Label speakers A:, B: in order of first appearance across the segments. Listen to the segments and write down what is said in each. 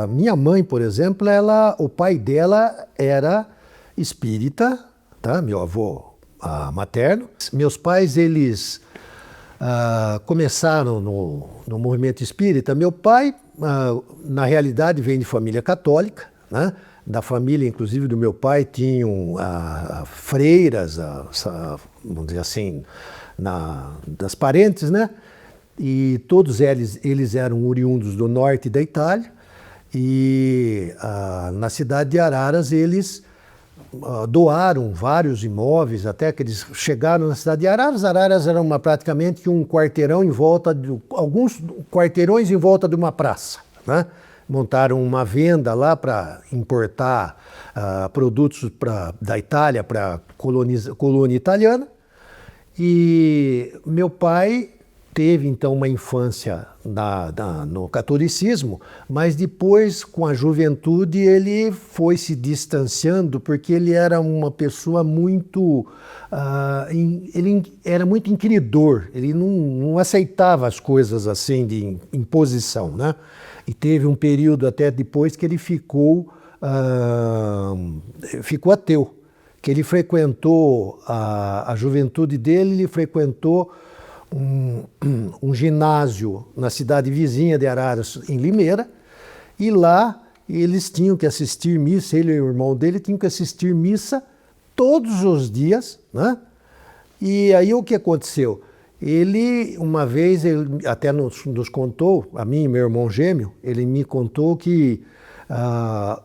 A: minha mãe, por exemplo, o pai dela era espírita, tá? Meu avô materno. Meus pais, eles começaram no movimento espírita. Meu pai, na realidade, vem de família católica, né? Da família, inclusive, do meu pai, tinham freiras, vamos dizer assim, das parentes, né? E todos eles eram oriundos do norte da Itália. E na cidade de Araras, eles doaram vários imóveis, até que eles chegaram na cidade de Araras. Araras era praticamente um quarteirão alguns quarteirões em volta de uma praça, né? Montaram uma venda lá para importar produtos da Itália para a colônia italiana. E meu pai teve, então, uma infância no catolicismo, mas depois, com a juventude, ele foi se distanciando, porque ele era uma pessoa muito... ele era muito inquiridor, ele não aceitava as coisas assim de imposição, né? E teve um período até depois que ele ficou ateu, que ele frequentou a juventude dele, ele frequentou um ginásio na cidade vizinha de Araras, em Limeira, e lá eles tinham que assistir missa, ele e o irmão dele tinham que assistir missa todos os dias, né? E aí o que aconteceu? Ele, uma vez, ele até nos contou, a mim e meu irmão gêmeo, ele me contou que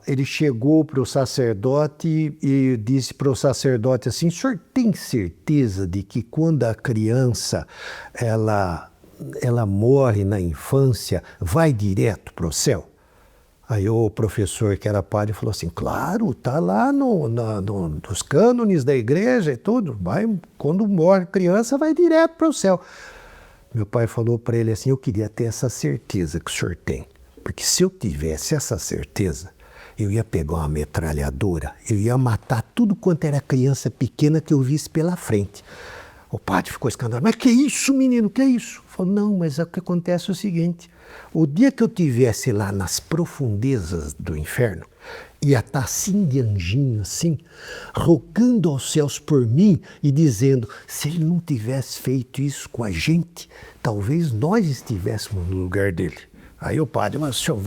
A: ele chegou para o sacerdote e disse para o sacerdote assim: o senhor tem certeza de que quando a criança ela morre na infância, vai direto para o céu? Aí o professor, que era padre, falou assim: claro, está lá nos cânones da igreja e tudo, quando morre criança, vai direto para o céu. Meu pai falou para ele assim: eu queria ter essa certeza que o senhor tem. Porque se eu tivesse essa certeza, eu ia pegar uma metralhadora, eu ia matar tudo quanto era criança pequena que eu visse pela frente. O padre ficou escandalizado: mas que isso, menino, que isso? Falou: não, mas o que acontece é o seguinte: o dia que eu estivesse lá nas profundezas do inferno, ia estar assim de anjinho, assim, rogando aos céus por mim e dizendo: se ele não tivesse feito isso com a gente, talvez nós estivéssemos no lugar dele. Aí o padre: mas o senhor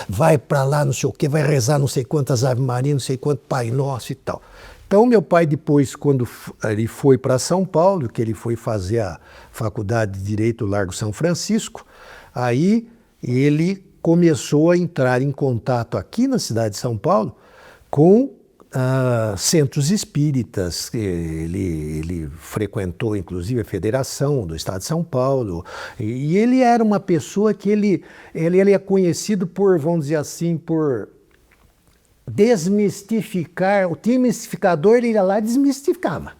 A: vai para lá, não sei o quê, vai rezar não sei quantas Ave Maria, não sei quanto Pai Nosso e tal. Então meu pai depois, quando ele foi para São Paulo, que ele foi fazer a faculdade de Direito Largo São Francisco, aí ele começou a entrar em contato aqui na cidade de São Paulo com centros espíritas. Ele frequentou inclusive a Federação do Estado de São Paulo, e ele era uma pessoa que ele é conhecido por, vamos dizer assim, por desmistificar. O desmistificador, ele ia lá e desmistificava.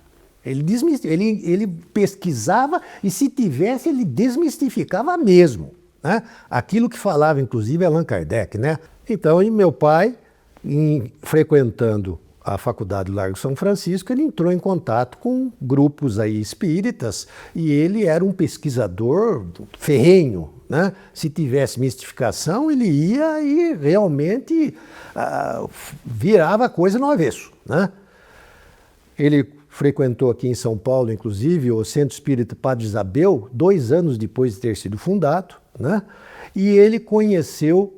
A: Ele pesquisava e, se tivesse, ele desmistificava mesmo, né? Aquilo que falava inclusive Allan Kardec, né? Então, e meu pai, frequentando a Faculdade do Largo São Francisco, ele entrou em contato com grupos aí espíritas, e ele era um pesquisador ferrenho, né? Se tivesse mistificação, ele ia e realmente virava a coisa no avesso, né? Ele frequentou aqui em São Paulo, inclusive, o Centro Espírita Padre Isabel, 2 anos depois de ter sido fundado, né? E ele conheceu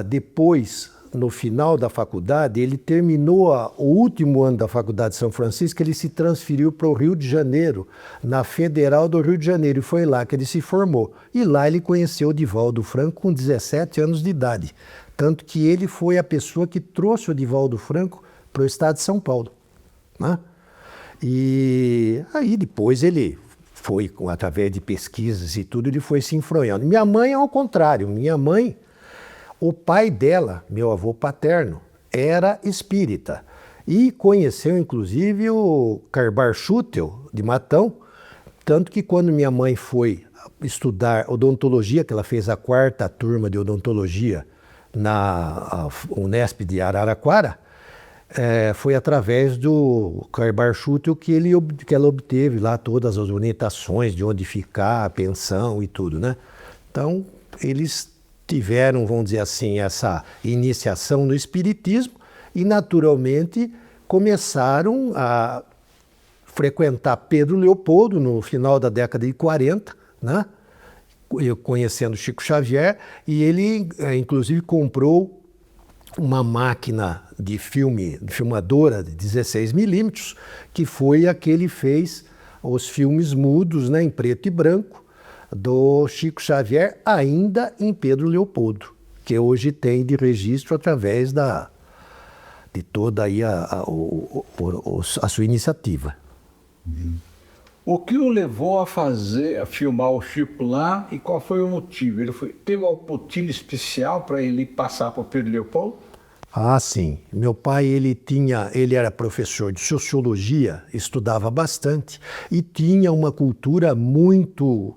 A: depois, no final da faculdade, ele terminou o último ano da Faculdade de São Francisco, ele se transferiu para o Rio de Janeiro, na Federal do Rio de Janeiro, e foi lá que ele se formou. E lá ele conheceu o Divaldo Franco com 17 anos de idade. Tanto que ele foi a pessoa que trouxe o Divaldo Franco para o estado de São Paulo, né? E aí depois ele foi, através de pesquisas e tudo, ele foi se enfronhando. Minha mãe é ao contrário. Minha mãe, o pai dela, meu avô paterno, era espírita e conheceu inclusive o Carbar Schutel de Matão, tanto que quando minha mãe foi estudar odontologia, que ela fez a 4ª turma de odontologia na Unesp de Araraquara, foi através do Carbar Schutel que ela obteve lá todas as orientações de onde ficar, a pensão e tudo, né? Então, eles tiveram, vamos dizer assim, essa iniciação no espiritismo e, naturalmente, começaram a frequentar Pedro Leopoldo no final da década de 40, né? Eu conhecendo Chico Xavier, e ele, inclusive, comprou uma máquina de filmadora de 16 milímetros, que foi a que ele fez os filmes mudos, né, em preto e branco, do Chico Xavier, ainda em Pedro Leopoldo, que hoje tem de registro através de toda aí a sua iniciativa.
B: O que o levou a filmar o Chico lá e qual foi o motivo? Teve um motivo especial para ele passar por Pedro Leopoldo?
A: Ah, sim. Meu pai, ele era professor de sociologia, estudava bastante e tinha uma cultura muito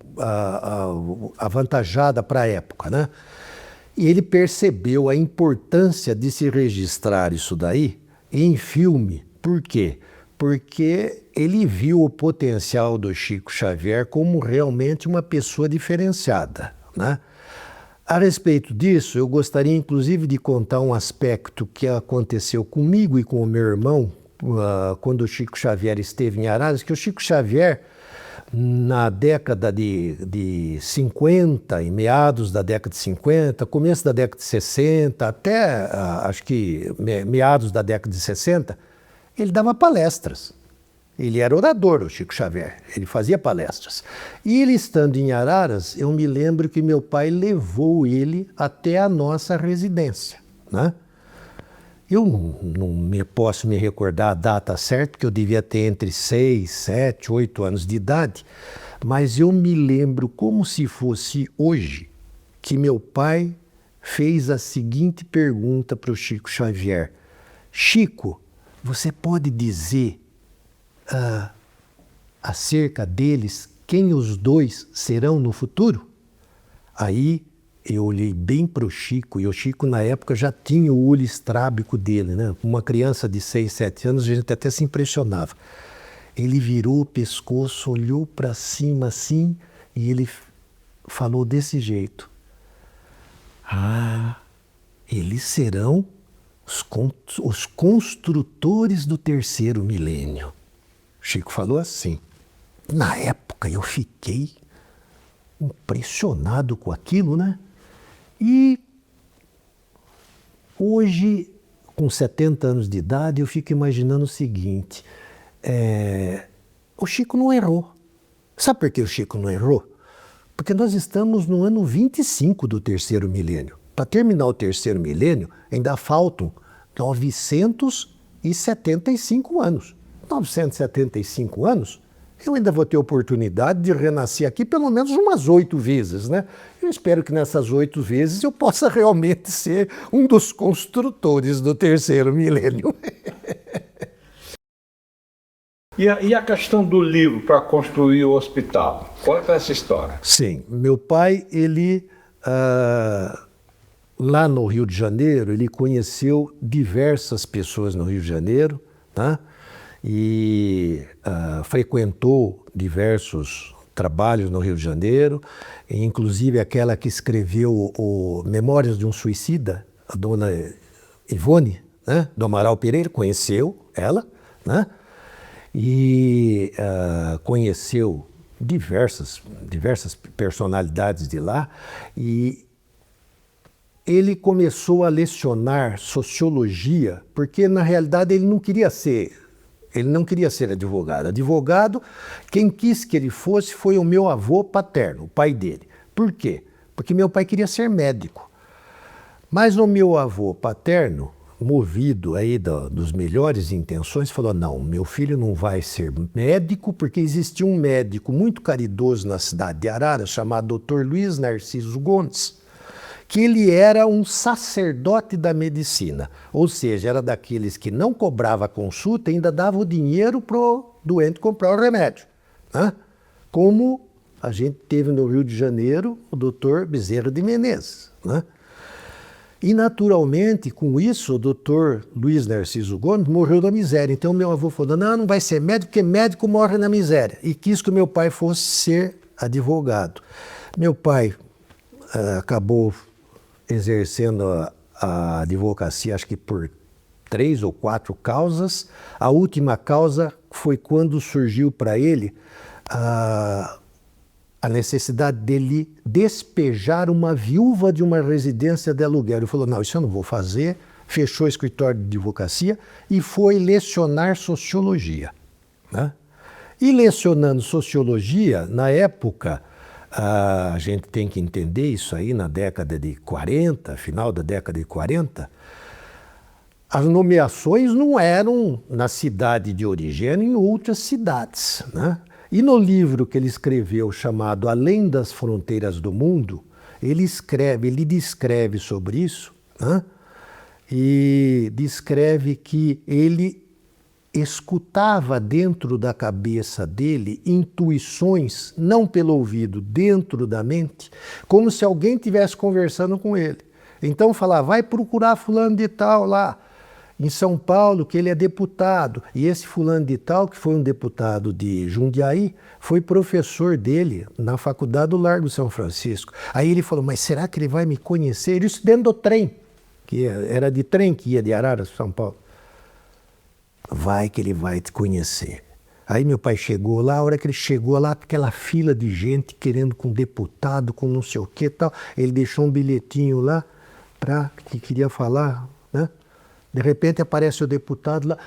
A: avantajada para a época, né? E ele percebeu a importância de se registrar isso daí em filme. Por quê? Porque ele viu o potencial do Chico Xavier como realmente uma pessoa diferenciada, né? A respeito disso, eu gostaria inclusive de contar um aspecto que aconteceu comigo e com o meu irmão quando o Chico Xavier esteve em Araras, que o Chico Xavier, na década de 50, em meados da década de 50, começo da década de 60, até acho que meados da década de 60, ele dava palestras. Ele era orador, o Chico Xavier, ele fazia palestras. E ele estando em Araras, eu me lembro que meu pai levou ele até a nossa residência, né? Eu não posso me recordar a data certa, porque eu devia ter entre 6, 7, 8 anos de idade, mas eu me lembro como se fosse hoje que meu pai fez a seguinte pergunta para o Chico Xavier: Chico, você pode dizer acerca deles quem os dois serão no futuro? Aí eu olhei bem para o Chico, e o Chico na época já tinha o olho estrábico dele, né? Uma criança de 6, 7 anos, a gente até se impressionava. Ele virou o pescoço, olhou para cima assim, e ele falou desse jeito: eles serão os construtores do terceiro milênio. Chico falou assim. Na época eu fiquei impressionado com aquilo, né? E hoje, com 70 anos de idade, eu fico imaginando o seguinte: o Chico não errou. Sabe por que o Chico não errou? Porque nós estamos no ano 25 do terceiro milênio. Para terminar o terceiro milênio, ainda faltam 975 anos. 975 anos, eu ainda vou ter oportunidade de renascer aqui pelo menos umas 8 vezes, né? Eu espero que nessas 8 vezes eu possa realmente ser um dos construtores do terceiro milênio.
B: E a questão do livro para construir o hospital? Conta essa história.
A: Sim, meu pai, ele lá no Rio de Janeiro, ele conheceu diversas pessoas no Rio de Janeiro, tá? E frequentou diversos trabalhos no Rio de Janeiro, inclusive aquela que escreveu o Memórias de um Suicida, a dona Ivone, né, do Amaral Pereira, conheceu ela, né? E conheceu diversas personalidades de lá, e ele começou a lecionar sociologia, porque na realidade ele não queria ser advogado. Advogado, quem quis que ele fosse foi o meu avô paterno, o pai dele. Por quê? Porque meu pai queria ser médico. Mas o meu avô paterno, movido aí dos melhores intenções, falou: não, meu filho não vai ser médico, porque existia um médico muito caridoso na cidade de Araras, chamado Dr. Luiz Narciso Gomes, que ele era um sacerdote da medicina, ou seja, era daqueles que não cobrava consulta e ainda dava o dinheiro para o doente comprar o remédio, né? Como a gente teve no Rio de Janeiro o doutor Bezerra de Menezes, né? E naturalmente, com isso, o doutor Luiz Narciso Gomes morreu da miséria. Então meu avô falou: não vai ser médico, porque médico morre na miséria. E quis que o meu pai fosse ser advogado. Meu pai acabou exercendo a advocacia, acho que por 3 ou 4 causas. A última causa foi quando surgiu para ele a necessidade dele despejar uma viúva de uma residência de aluguel. Ele falou, não, isso eu não vou fazer, fechou o escritório de advocacia e foi lecionar sociologia, né? E lecionando sociologia, na época, a gente tem que entender isso aí, na década de 40, final da década de 40, as nomeações não eram na cidade de origem, eram em outras cidades, né? E no livro que ele escreveu, chamado Além das Fronteiras do Mundo, ele descreve sobre isso, né? E descreve que ele escutava dentro da cabeça dele intuições, não pelo ouvido, dentro da mente, como se alguém estivesse conversando com ele. Então falava, vai procurar fulano de tal lá, em São Paulo, que ele é deputado. E esse fulano de tal, que foi um deputado de Jundiaí, foi professor dele na faculdade do Largo São Francisco. Aí ele falou, mas será que ele vai me conhecer? Isso dentro do trem, que era de trem que ia de Araras para São Paulo. Vai que ele vai te conhecer. Aí meu pai chegou lá, a hora que ele chegou lá, aquela fila de gente querendo com deputado, com não sei o que e tal. Ele deixou um bilhetinho lá que queria falar, né? De repente aparece o deputado lá,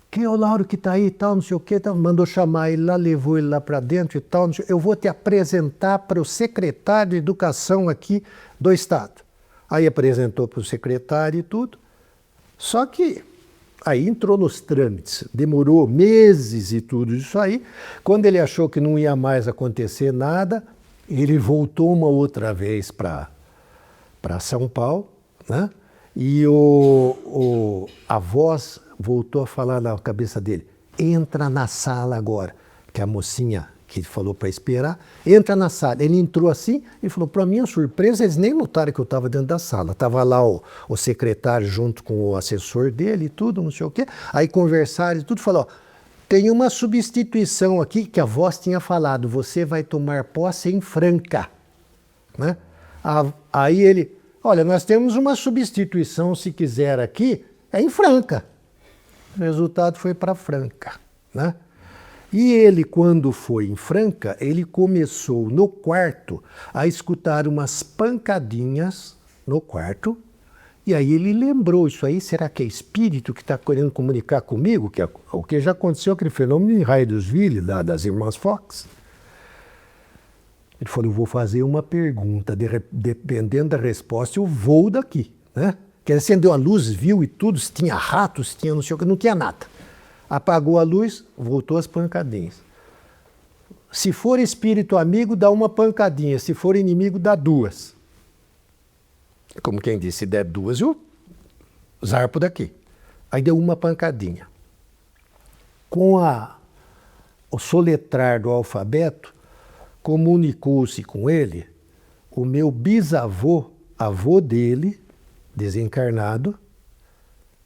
A: quem é o Lauro que está aí e tal, não sei o que, tal. Mandou chamar ele lá, levou ele lá para dentro e tal. Não sei, eu vou te apresentar para o secretário de Educação aqui do Estado. Aí apresentou para o secretário e tudo. Só que aí entrou nos trâmites, demorou meses e tudo isso aí. Quando ele achou que não ia mais acontecer nada, ele voltou uma outra vez para São Paulo, né? E a voz voltou a falar na cabeça dele, entra na sala agora, que a mocinha que falou para esperar, entra na sala. Ele entrou assim e falou, para minha surpresa, eles nem notaram que eu estava dentro da sala. Estava lá o secretário junto com o assessor dele e tudo, não sei o quê. Aí conversaram e tudo, falou, tem uma substituição aqui que a voz tinha falado, você vai tomar posse em Franca, né? Aí ele, olha, nós temos uma substituição, se quiser aqui, é em Franca. O resultado foi para Franca, né? E ele, quando foi em Franca, ele começou no quarto a escutar umas pancadinhas no quarto, e aí ele lembrou, isso aí, será que é espírito que está querendo comunicar comigo? Que o que já aconteceu, aquele fenômeno em Hydesville, das irmãs Fox. Ele falou, eu vou fazer uma pergunta, dependendo da resposta, eu vou daqui, né? Que ele acendeu a luz, viu e tudo, se tinha ratos, se tinha não sei o que, não tinha nada. Apagou a luz, voltou as pancadinhas. Se for espírito amigo, dá uma pancadinha, se for inimigo, dá 2. Como quem disse, se der 2, eu zarpo daqui. Aí deu uma pancadinha. Com o soletrar do alfabeto, comunicou-se com ele o meu bisavô, avô dele, desencarnado,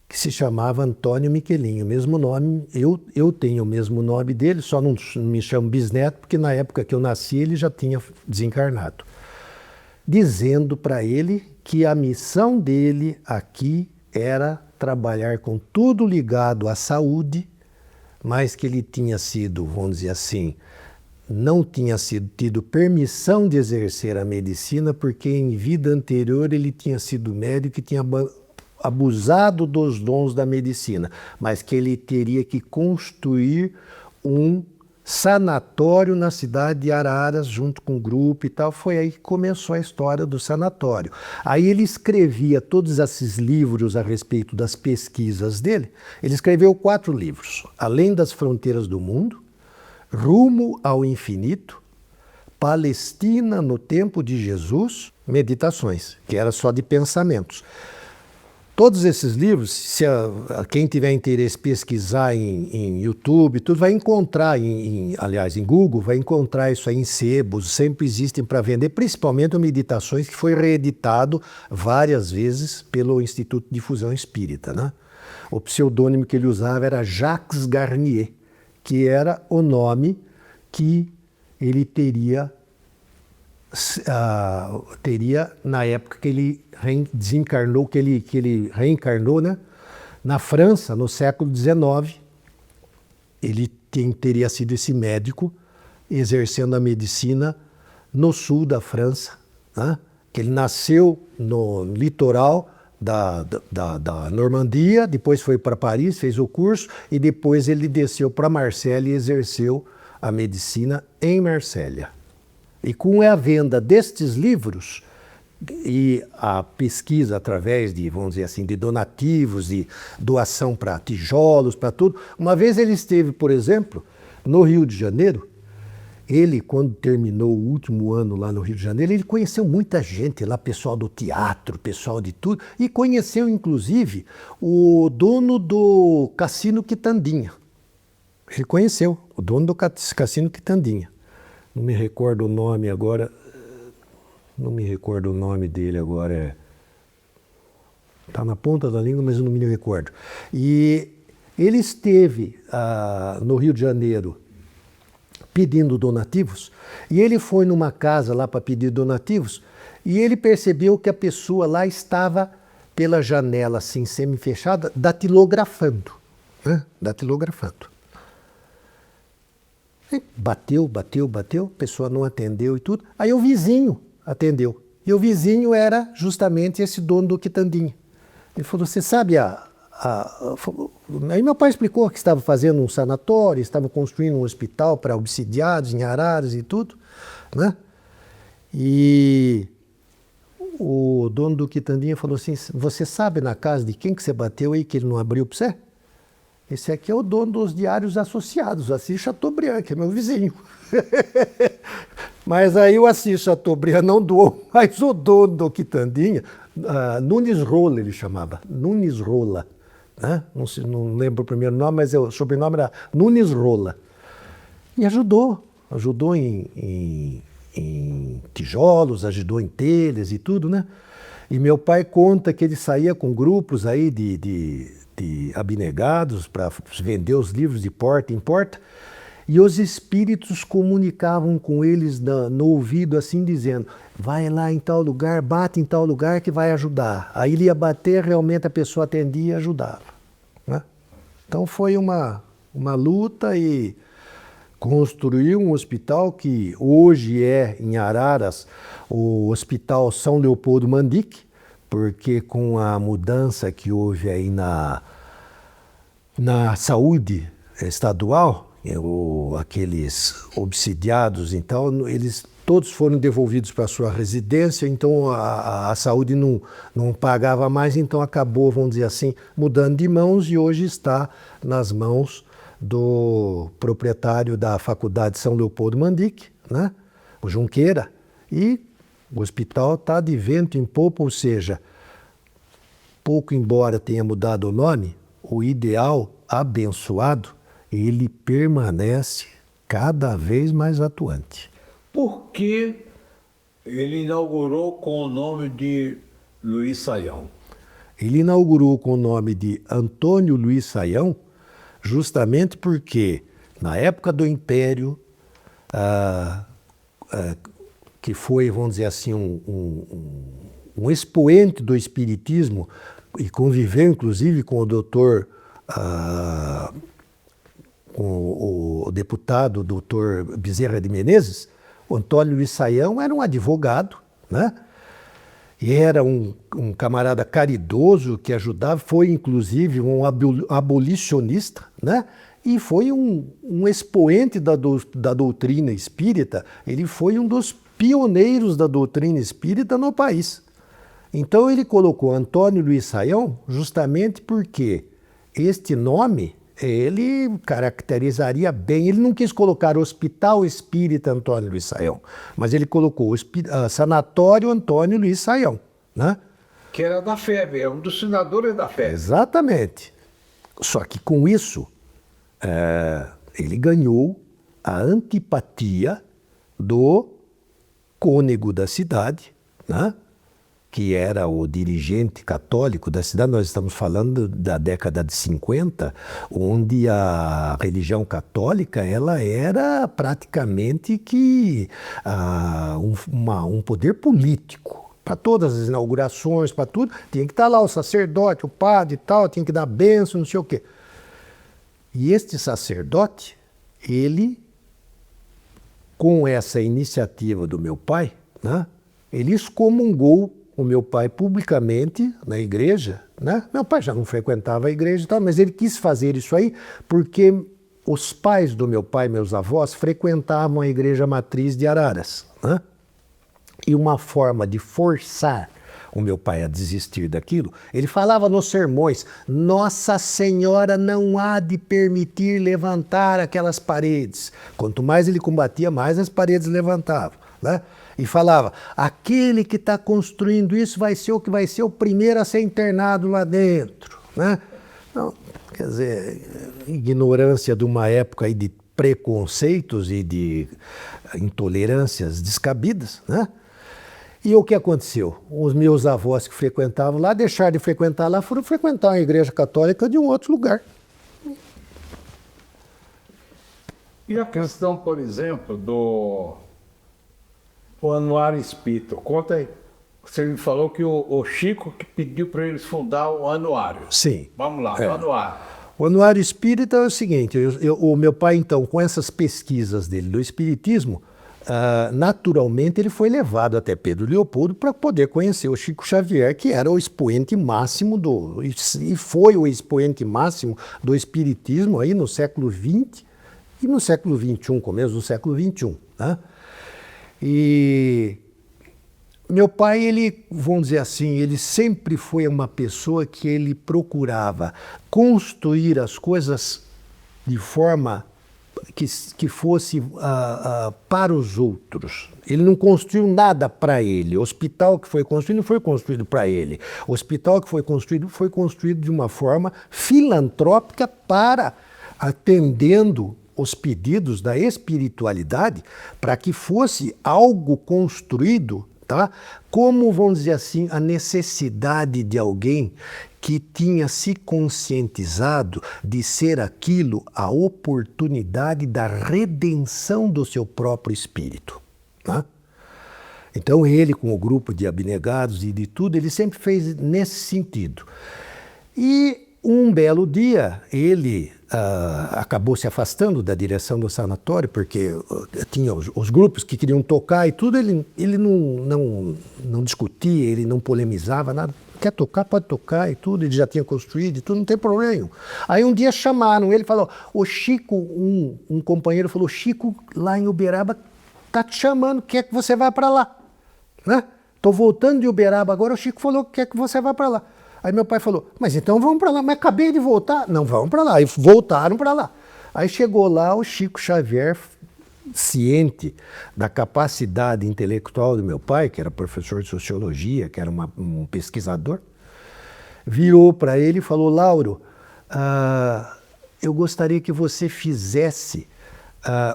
A: que se chamava Antônio Miquelinho, mesmo nome, eu tenho o mesmo nome dele, só não me chamo bisneto, porque na época que eu nasci ele já tinha desencarnado. Dizendo para ele que a missão dele aqui era trabalhar com tudo ligado à saúde, mas que ele tinha sido, vamos dizer assim, não tinha tido permissão de exercer a medicina, porque em vida anterior ele tinha sido médico e tinha abusado dos dons da medicina, mas que ele teria que construir um sanatório na cidade de Araras, junto com o grupo e tal. Foi aí que começou a história do sanatório. Aí ele escrevia todos esses livros a respeito das pesquisas dele. Ele escreveu 4 livros, Além das Fronteiras do Mundo, Rumo ao Infinito, Palestina no Tempo de Jesus, Meditações, que era só de pensamentos. Todos esses livros, se quem tiver interesse pesquisar em YouTube, tudo vai encontrar, aliás, em Google, vai encontrar isso aí em sebos, sempre existem para vender, principalmente o Meditações, que foi reeditado várias vezes pelo Instituto de Difusão Espírita, né? O pseudônimo que ele usava era Jacques Garnier, que era o nome que ele teria teria, na época que ele desencarnou, que ele reencarnou, né? Na França, no século XIX, ele teria sido esse médico exercendo a medicina no sul da França, né? Que ele nasceu no litoral da Normandia, depois foi para Paris, fez o curso, e depois ele desceu para Marselha e exerceu a medicina em Marselha. E com a venda destes livros e a pesquisa através de, vamos dizer assim, de donativos, de doação para tijolos, para tudo. Uma vez ele esteve, por exemplo, no Rio de Janeiro. Ele, quando terminou o último ano lá no Rio de Janeiro, ele conheceu muita gente lá, pessoal do teatro, pessoal de tudo, e conheceu, inclusive, o dono do Cassino Quitandinha. Ele conheceu o dono do Cassino Quitandinha. Não me recordo o nome agora. Não me recordo o nome dele agora. Está na ponta da língua, mas eu não me recordo. E ele esteve no Rio de Janeiro pedindo donativos, e ele foi numa casa lá para pedir donativos, e ele percebeu que a pessoa lá estava pela janela, assim, semi-fechada, datilografando, né? Datilografando. E bateu, a pessoa não atendeu e tudo. Aí o vizinho atendeu. E o vizinho era justamente esse dono do Quitandinha. Ele falou, você sabe Aí meu pai explicou que estava fazendo um sanatório, estava construindo um hospital para obsidiados em Araras e tudo, né? E o dono do Quitandinha falou assim, você sabe na casa de quem que você bateu aí que ele não abriu para você? Esse aqui é o dono dos Diários Associados, Assis Chateaubriand, que é meu vizinho. Mas aí o Assis Chateaubriand não doou, mas o dono do Quitandinha, Nunes Rola ele chamava, Nunes Rola. Né? Não lembro o primeiro nome, mas o sobrenome era Nunes Rola. E ajudou em tijolos, ajudou em telhas e tudo, né? E meu pai conta que ele saía com grupos aí de abnegados para vender os livros de porta em porta, e os espíritos comunicavam com eles no ouvido assim, dizendo, vai lá em tal lugar, bate em tal lugar que vai ajudar. Aí ele ia bater, realmente a pessoa atendia e ajudava. Né? Então foi uma luta e construiu um hospital que hoje é em Araras o Hospital São Leopoldo Mandic, porque com a mudança que houve aí na saúde estadual, aqueles obsidiados, então, eles todos foram devolvidos para a sua residência, então a saúde não pagava mais, então acabou, vamos dizer assim, mudando de mãos e hoje está nas mãos do proprietário da Faculdade São Leopoldo Mandic, né? O Junqueira, e o hospital está de vento em popa, ou seja, pouco embora tenha mudado o nome, o ideal abençoado, ele permanece cada vez mais atuante.
B: Por que ele inaugurou com o nome de Luiz Saião?
A: Ele inaugurou com o nome de Antônio Luiz Saião, justamente porque, na época do Império, que foi, vamos dizer assim, um expoente do espiritismo, e conviveu, inclusive, com o doutor... com o deputado doutor Bezerra de Menezes, o Antônio Luiz Saião era um advogado, né? E era um camarada caridoso que ajudava, foi inclusive um abolicionista, né? E foi um expoente da doutrina espírita, ele foi um dos pioneiros da doutrina espírita no país. Então ele colocou Antônio Luiz Saião justamente porque este nome ele caracterizaria bem, ele não quis colocar Hospital Espírita Antônio Luiz Saião, mas ele colocou Sanatório Antônio Luiz Saião, né?
B: Que era da FEB, é um dos senadores da FEB.
A: Exatamente. Só que com isso, ele ganhou a antipatia do cônego da cidade, né? que era o dirigente católico da cidade, nós estamos falando da década de 50, onde a religião católica ela era praticamente que um poder político. Para todas as inaugurações, para tudo, tinha que estar lá o sacerdote, o padre e tal, tinha que dar bênção, não sei o quê. E este sacerdote, ele, com essa iniciativa do meu pai, né, ele excomungou o meu pai publicamente na igreja, né? Meu pai já não frequentava a igreja e tal, mas ele quis fazer isso aí porque os pais do meu pai, meus avós, frequentavam a igreja matriz de Araras, né? E uma forma de forçar o meu pai a desistir daquilo, ele falava nos sermões: Nossa Senhora não há de permitir levantar aquelas paredes. Quanto mais ele combatia, mais as paredes levantavam, né? E falava: aquele que está construindo isso vai ser o primeiro a ser internado lá dentro, né? Então, quer dizer, ignorância de uma época aí de preconceitos e de intolerâncias descabidas, né? E o que aconteceu? Os meus avós que frequentavam lá, deixaram de frequentar lá, foram frequentar uma igreja católica de um outro lugar.
B: E a questão, por exemplo, do Anuário Espírita? Conta aí. Você me falou que o Chico que pediu para eles fundar o Anuário.
A: Sim.
B: Vamos lá, o Anuário.
A: O Anuário Espírita é o seguinte, o meu pai, então, com essas pesquisas dele do Espiritismo, naturalmente ele foi levado até Pedro Leopoldo para poder conhecer o Chico Xavier, que era o expoente máximo e foi o expoente máximo do Espiritismo aí no século XX e no século XXI, começo do século XXI, né? E meu pai, ele, vamos dizer assim, ele sempre foi uma pessoa que ele procurava construir as coisas de forma que fosse para os outros. Ele não construiu nada para ele. O hospital que foi construído não foi construído para ele. O hospital que foi construído de uma forma filantrópica atendendo os pedidos da espiritualidade, para que fosse algo construído, tá? Como, vamos dizer assim, a necessidade de alguém que tinha se conscientizado de ser aquilo a oportunidade da redenção do seu próprio espírito, né? Então ele, com o grupo de abnegados e de tudo, ele sempre fez nesse sentido. E um belo dia, ele acabou se afastando da direção do sanatório, porque tinha os grupos que queriam tocar e tudo, ele não discutia, ele não polemizava, nada. Quer tocar, pode tocar e tudo, ele já tinha construído e tudo, não tem problema. Aí um dia chamaram ele, falou, o Chico, um companheiro falou, Chico, lá em Uberaba, tá te chamando, quer que você vá para lá, né? Tô voltando de Uberaba agora, o Chico falou que quer que você vá para lá. Aí meu pai falou, mas então vamos para lá. Mas acabei de voltar. Não, vamos para lá. E voltaram para lá. Aí chegou lá o Chico Xavier, ciente da capacidade intelectual do meu pai, que era professor de sociologia, que era um pesquisador, virou para ele e falou, Lauro, eu gostaria que você fizesse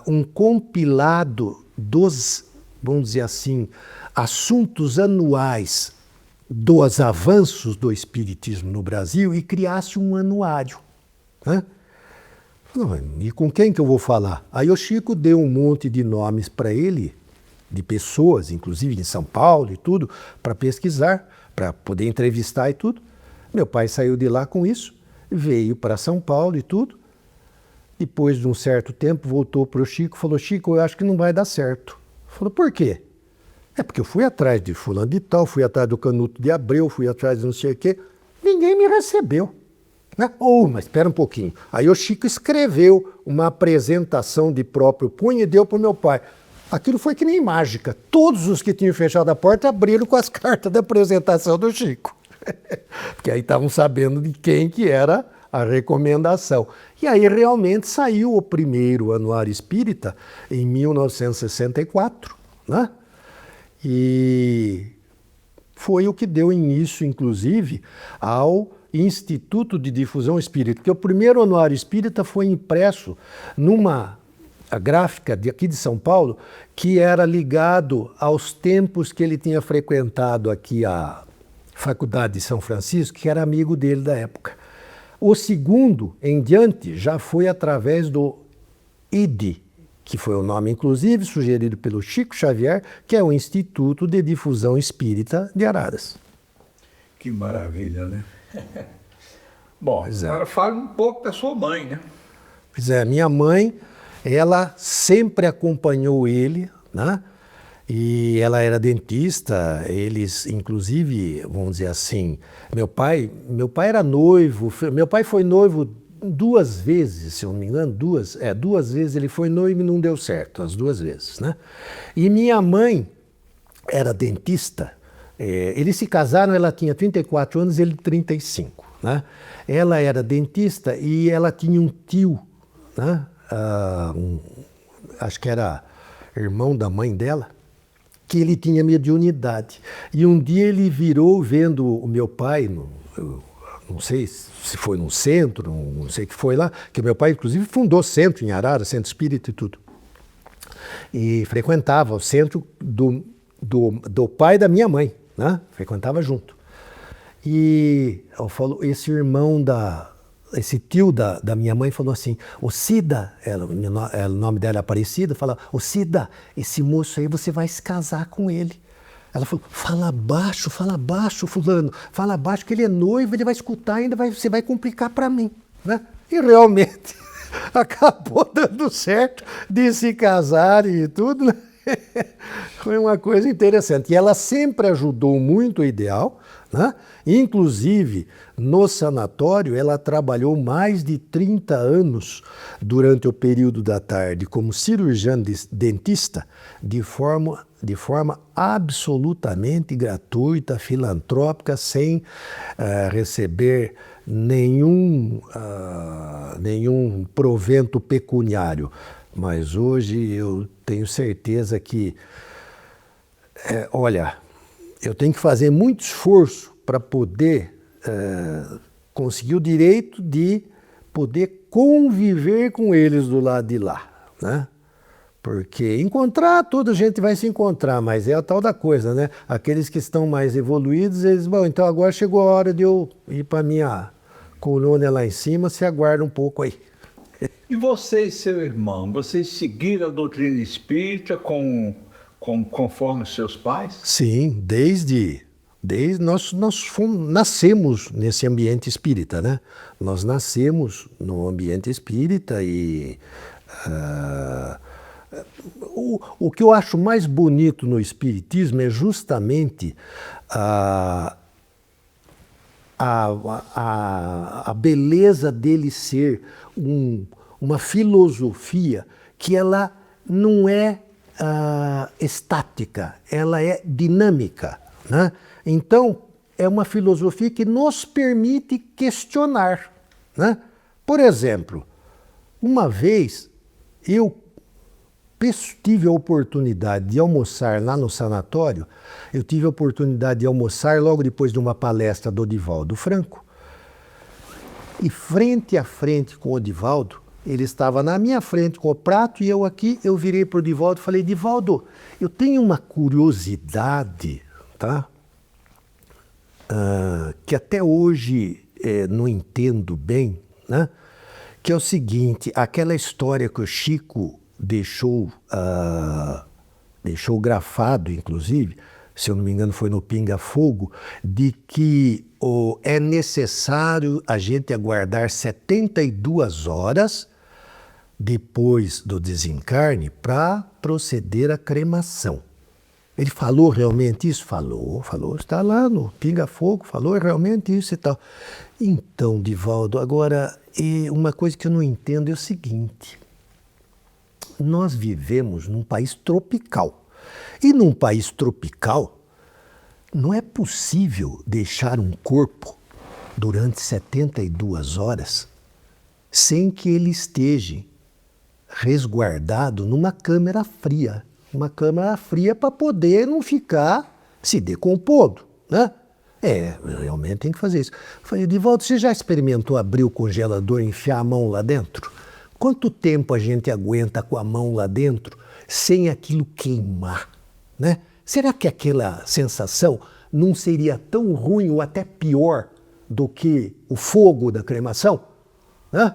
A: um compilado dos, vamos dizer assim, assuntos anuais dos avanços do espiritismo no Brasil e criasse um anuário, né? E com quem que eu vou falar? Aí o Chico deu um monte de nomes para ele, de pessoas, inclusive em São Paulo e tudo, para pesquisar, para poder entrevistar e tudo. Meu pai saiu de lá com isso, veio para São Paulo e tudo. Depois de um certo tempo, voltou para o Chico e falou, Chico, eu acho que não vai dar certo. Falou, por quê? É porque eu fui atrás de fulano de tal, fui atrás do Canuto de Abreu, fui atrás de não sei o quê. Ninguém me recebeu, né? Mas espera um pouquinho. Aí o Chico escreveu uma apresentação de próprio punho e deu para o meu pai. Aquilo foi que nem mágica. Todos os que tinham fechado a porta abriram com as cartas da apresentação do Chico. Porque aí estavam sabendo de quem que era a recomendação. E aí realmente saiu o primeiro Anuário Espírita em 1964, né? E foi o que deu início, inclusive, ao Instituto de Difusão Espírita, porque o primeiro Anuário Espírita foi impresso numa gráfica aqui de São Paulo, que era ligado aos tempos que ele tinha frequentado aqui faculdade de São Francisco, que era amigo dele da época. O segundo, em diante, já foi através do IDI, que foi o nome, inclusive, sugerido pelo Chico Xavier, que é o Instituto de Difusão Espírita de Araras.
B: Que maravilha, né? Bom,
A: Pois é.
B: agora fale um pouco da sua mãe, né?
A: Pois é, minha mãe, ela sempre acompanhou ele, né? E ela era dentista, eles, inclusive, vamos dizer assim, meu pai era noivo, meu pai foi noivo 2 vezes, se eu não me engano, 2 vezes ele foi noivo e não deu certo, as 2 vezes, né? E minha mãe era dentista, eles se casaram, ela tinha 34 anos, ele 35, né? Ela era dentista e ela tinha um tio, né? Acho que era irmão da mãe dela, que ele tinha mediunidade. E um dia ele virou vendo o meu pai, eu não sei se foi num centro, não sei o que foi lá, que meu pai, inclusive, fundou centro em Arara, centro espírita e tudo. E frequentava o centro do pai da minha mãe, né? Frequentava junto. E esse irmão esse tio da minha mãe falou assim, ô Cida, o nome dela é Aparecida, fala, ô Cida, esse moço aí você vai se casar com ele. Ela falou, fala baixo, fulano, fala baixo que ele é noivo, ele vai escutar ainda, você vai complicar para mim, né? E realmente acabou dando certo de se casar e tudo, né? Foi uma coisa interessante. E ela sempre ajudou muito o Ideal, né? Inclusive, no sanatório, ela trabalhou mais de 30 anos durante o período da tarde como cirurgiã dentista de forma absolutamente gratuita, filantrópica, sem receber nenhum provento pecuniário. Mas hoje eu tenho certeza que, olha, eu tenho que fazer muito esforço para poder conseguir o direito de poder conviver com eles do lado de lá, né? Porque encontrar, toda a gente vai se encontrar, mas é a tal da coisa, né? Aqueles que estão mais evoluídos, eles, bom, então agora chegou a hora de eu ir para a minha colônia lá em cima, se aguarda um pouco aí.
B: E você e seu irmão, vocês seguiram a doutrina espírita conforme os seus pais?
A: Sim, desde nós nascemos nesse ambiente espírita, né? Nós nascemos no ambiente espírita e o que eu acho mais bonito no espiritismo é justamente a beleza dele ser uma filosofia que ela não é estática, ela é dinâmica, né? Então, é uma filosofia que nos permite questionar, né? Por exemplo, uma vez eu tive a oportunidade de almoçar lá no sanatório, eu tive a oportunidade de almoçar logo depois de uma palestra do Divaldo Franco, e frente a frente com o Divaldo, ele estava na minha frente com o prato e eu aqui, eu virei para o Divaldo e falei, Divaldo, eu tenho uma curiosidade, tá? Que até hoje não entendo bem, né? Que é o seguinte, aquela história que o Chico deixou grafado, inclusive, se eu não me engano foi no Pinga Fogo, de que é necessário a gente aguardar 72 horas depois do desencarne para proceder à cremação. Ele falou realmente isso? Falou, está lá no Pinga Fogo, falou realmente isso e tal. Então, Divaldo, agora, uma coisa que eu não entendo é o seguinte, nós vivemos num país tropical. E num país tropical, não é possível deixar um corpo durante 72 horas sem que ele esteja resguardado numa câmara fria. Uma câmara fria para poder não ficar se decompondo, né? Realmente tem que fazer isso. Eu falei, Divaldo, você já experimentou abrir o congelador e enfiar a mão lá dentro? Quanto tempo a gente aguenta com a mão lá dentro sem aquilo queimar, né? Será que aquela sensação não seria tão ruim ou até pior do que o fogo da cremação? Né?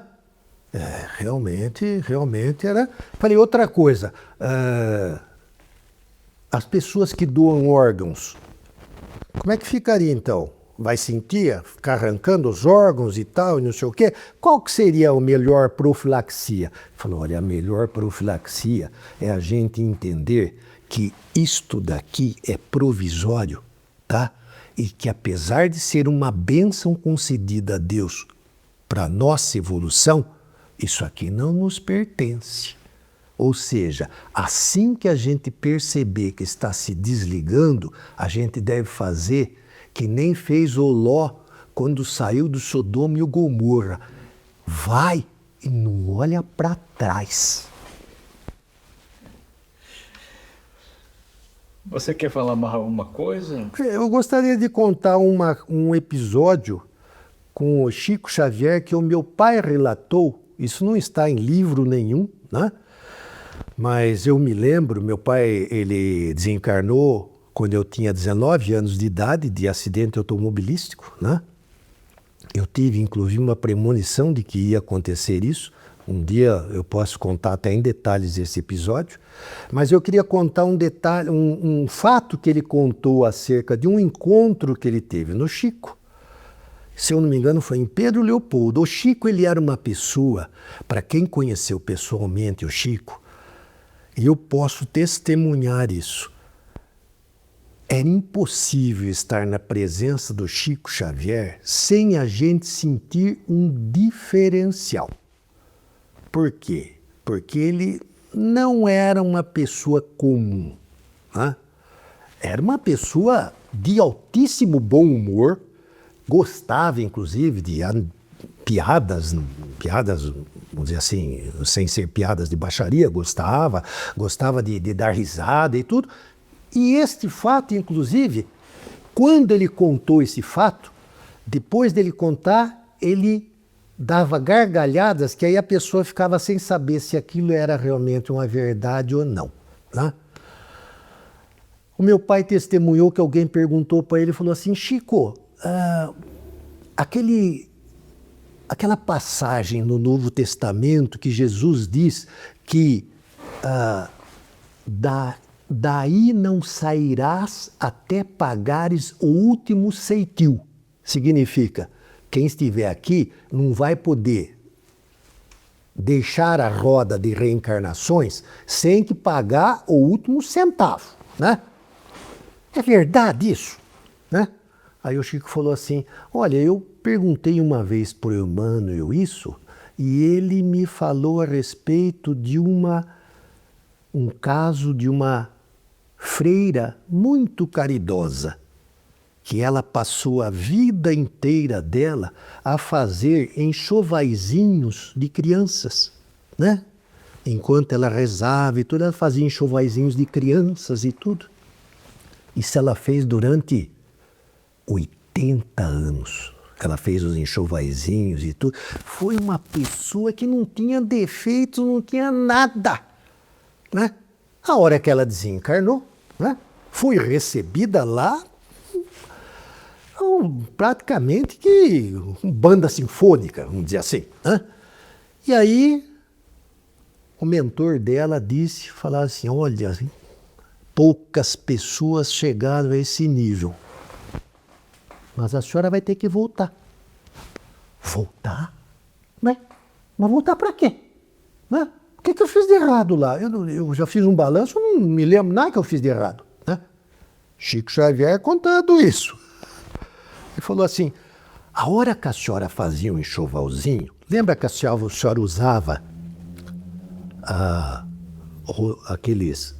A: Realmente era... Falei, outra coisa, as pessoas que doam órgãos, como é que ficaria então? Vai sentir, ficar arrancando os órgãos e tal, e não sei o quê? Qual que seria a melhor profilaxia? Falou, olha, a melhor profilaxia é a gente entender que isto daqui é provisório, tá? E que apesar de ser uma bênção concedida a Deus para a nossa evolução, isso aqui não nos pertence. Ou seja, assim que a gente perceber que está se desligando, a gente deve fazer que nem fez o Ló quando saiu do Sodoma e o Gomorra. Vai e não olha para trás.
B: Você quer falar mais alguma coisa?
A: Eu gostaria de contar um episódio com o Chico Xavier que o meu pai relatou. Isso não está em livro nenhum, né? Mas eu me lembro, meu pai ele desencarnou quando eu tinha 19 anos de idade, de acidente automobilístico, né? Eu tive, inclusive, uma premonição de que ia acontecer isso. Um dia eu posso contar até em detalhes esse episódio. Mas eu queria contar um detalhe, um fato que ele contou acerca de um encontro que ele teve no Chico. Se eu não me engano, foi em Pedro Leopoldo. O Chico, ele era uma pessoa, para quem conheceu pessoalmente o Chico, e eu posso testemunhar isso. Era impossível estar na presença do Chico Xavier sem a gente sentir um diferencial. Por quê? Porque ele não era uma pessoa comum, né? Era uma pessoa de altíssimo bom humor, gostava inclusive de piadas, vamos dizer assim, sem ser piadas de baixaria, gostava de dar risada e tudo. E este fato, inclusive, quando ele contou esse fato, depois dele contar, ele dava gargalhadas que aí a pessoa ficava sem saber se aquilo era realmente uma verdade ou não, né? O meu pai testemunhou que alguém perguntou para ele e falou assim, Chico, aquela passagem no Novo Testamento que Jesus diz que daí não sairás até pagares o último ceitil. Significa, quem estiver aqui não vai poder deixar a roda de reencarnações sem que pagar o último centavo, né? É verdade isso, né? Aí o Chico falou assim, olha, eu perguntei uma vez para o Emmanuel isso e ele me falou a respeito de um caso de uma freira muito caridosa, que ela passou a vida inteira dela a fazer enxovaizinhos de crianças, né? Enquanto ela rezava e tudo, ela fazia enxovaizinhos de crianças e tudo. Isso ela fez durante 80 anos. Ela fez os enxovaizinhos e tudo. Foi uma pessoa que não tinha defeitos, não tinha nada, né? A hora que ela desencarnou, né, foi recebida lá praticamente que uma banda sinfônica, vamos dizer assim, né? E aí o mentor dela falava assim, olha, poucas pessoas chegaram a esse nível, mas a senhora vai ter que voltar. Voltar? Né? Mas voltar para quê? Né? O que eu fiz de errado lá? Eu já fiz um balanço, não me lembro nada que eu fiz de errado, né? Chico Xavier contando isso. Ele falou assim, a hora que a senhora fazia um enxovalzinho, lembra que a senhora usava aqueles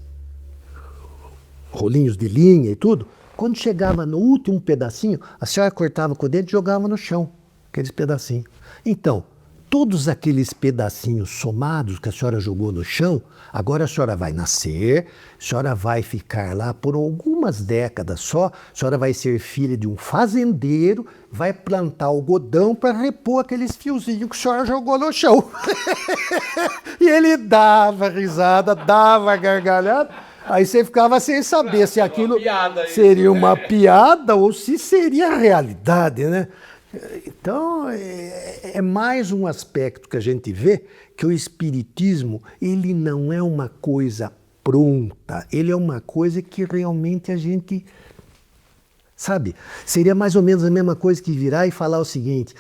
A: rolinhos de linha e tudo? Quando chegava no último pedacinho, a senhora cortava com o dedo e jogava no chão, aqueles pedacinhos. Então, todos aqueles pedacinhos somados que a senhora jogou no chão, agora a senhora vai nascer, a senhora vai ficar lá por algumas décadas só, a senhora vai ser filha de um fazendeiro, vai plantar algodão para repor aqueles fiozinhos que a senhora jogou no chão. E ele dava risada, dava gargalhada. Aí você ficava sem saber se aquilo
B: piada isso,
A: seria
B: né?
A: uma piada ou se seria realidade, né? Então, é mais um aspecto que a gente vê que o espiritismo, ele não é uma coisa pronta, ele é uma coisa que realmente a gente, sabe? Seria mais ou menos a mesma coisa que virar e falar o seguinte: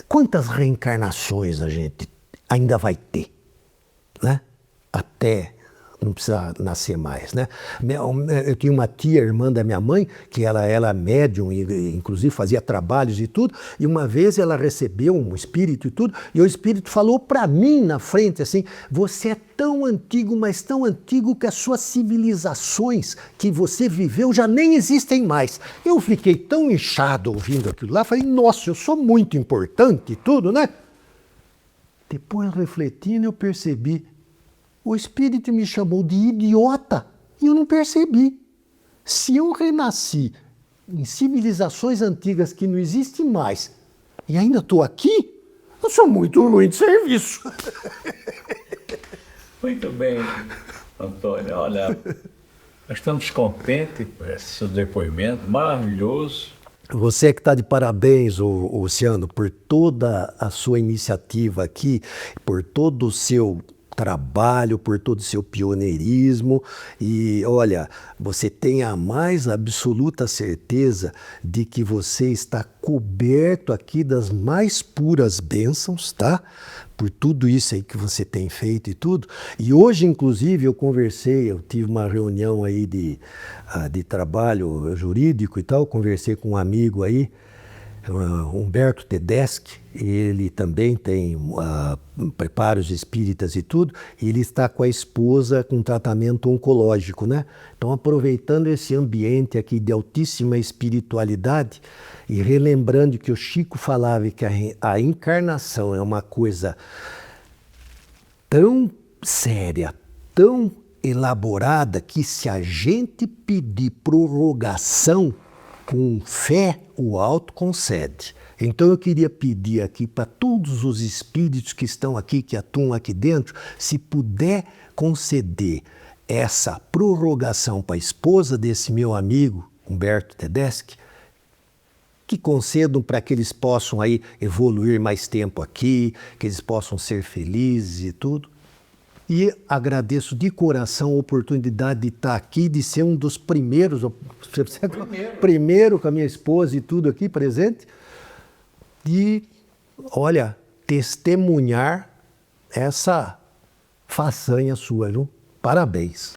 A: quantas reencarnações a gente ainda vai ter, né? Até não precisa nascer mais, né? Eu tinha uma tia, irmã da minha mãe, que ela era médium e inclusive fazia trabalhos e tudo, e uma vez ela recebeu um espírito e tudo, e o espírito falou para mim na frente assim: você é tão antigo, mas tão antigo que as suas civilizações que você viveu já nem existem mais. Eu fiquei tão inchado ouvindo aquilo lá, falei: nossa, eu sou muito importante e tudo, né? Depois, refletindo, eu percebi. O espírito me chamou de idiota e eu não percebi. Se eu renasci em civilizações antigas que não existem mais e ainda estou aqui, eu sou muito ruim de serviço.
B: Muito bem, Antônio. Olha, nós estamos contentes por esse seu depoimento maravilhoso.
A: Você que está de parabéns, Luciano, por toda a sua iniciativa aqui, por todo o seu trabalho, por todo o seu pioneirismo. E olha, você tem a mais absoluta certeza de que você está coberto aqui das mais puras bênçãos, tá? Por tudo isso aí que você tem feito e tudo. E hoje, inclusive, eu tive uma reunião aí de trabalho jurídico e tal, conversei com um amigo aí, Humberto Tedeschi, ele também tem preparos espíritas e tudo, e ele está com a esposa com tratamento oncológico, né? Então, aproveitando esse ambiente aqui de altíssima espiritualidade e relembrando que o Chico falava que a encarnação é uma coisa tão séria, tão elaborada, que se a gente pedir prorrogação com fé, o alto concede. Então eu queria pedir aqui para todos os espíritos que estão aqui, que atuam aqui dentro, se puder conceder essa prorrogação para a esposa desse meu amigo, Humberto Tedeschi, que concedam para que eles possam aí evoluir mais tempo aqui, que eles possam ser felizes e tudo. E agradeço de coração a oportunidade de estar aqui, de ser um dos primeiros, primeiro com a minha esposa e tudo aqui presente, de, olha, testemunhar essa façanha sua, viu? Parabéns.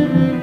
C: Amen.